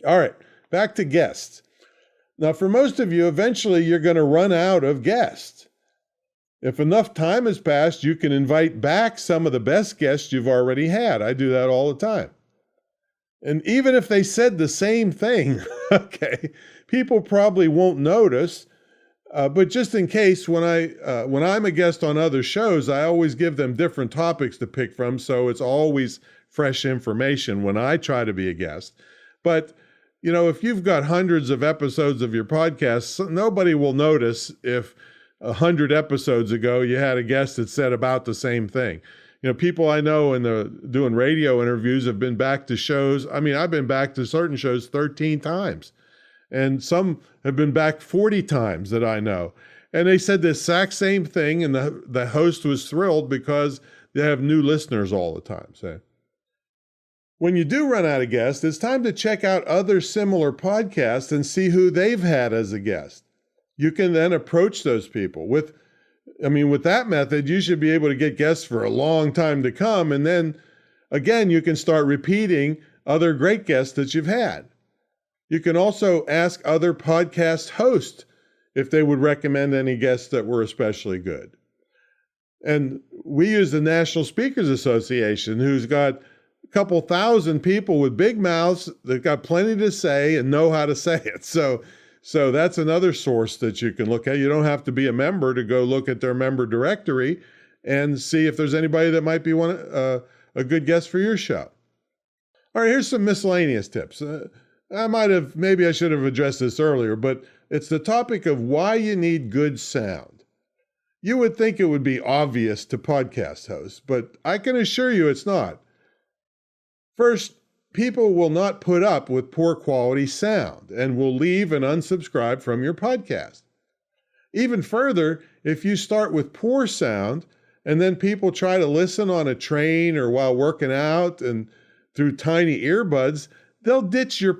All right, back to guests. Now, for most of you, eventually you're going to run out of guests. If enough time has passed, you can invite back some of the best guests you've already had. I do that all the time. And even if they said the same thing, okay, people probably won't notice. But just in case, when I'm a guest on other shows, I always give them different topics to pick from, so it's always fresh information when I try to be a guest. But if you've got hundreds of episodes of your podcast, nobody will notice if 100 episodes ago you had a guest that said about the same thing. People I know doing radio interviews have been back to shows. I mean, I've been back to certain shows 13 times. And some have been back 40 times that I know. And they said the exact same thing, and the host was thrilled because they have new listeners all the time. So when you do run out of guests, it's time to check out other similar podcasts and see who they've had as a guest. You can then approach those people. With that method, you should be able to get guests for a long time to come. And then, again, you can start repeating other great guests that you've had. You can also ask other podcast hosts if they would recommend any guests that were especially good. And we use the National Speakers Association, who's got a couple thousand people with big mouths that got plenty to say and know how to say it. So that's another source that you can look at. You don't have to be a member to go look at their member directory and see if there's anybody that might be a good guest for your show. All right, here's some miscellaneous tips. Maybe I should have addressed this earlier, but it's the topic of why you need good sound. You would think it would be obvious to podcast hosts, but I can assure you it's not. First, people will not put up with poor quality sound and will leave and unsubscribe from your podcast. Even further, if you start with poor sound and then people try to listen on a train or while working out and through tiny earbuds, they'll ditch your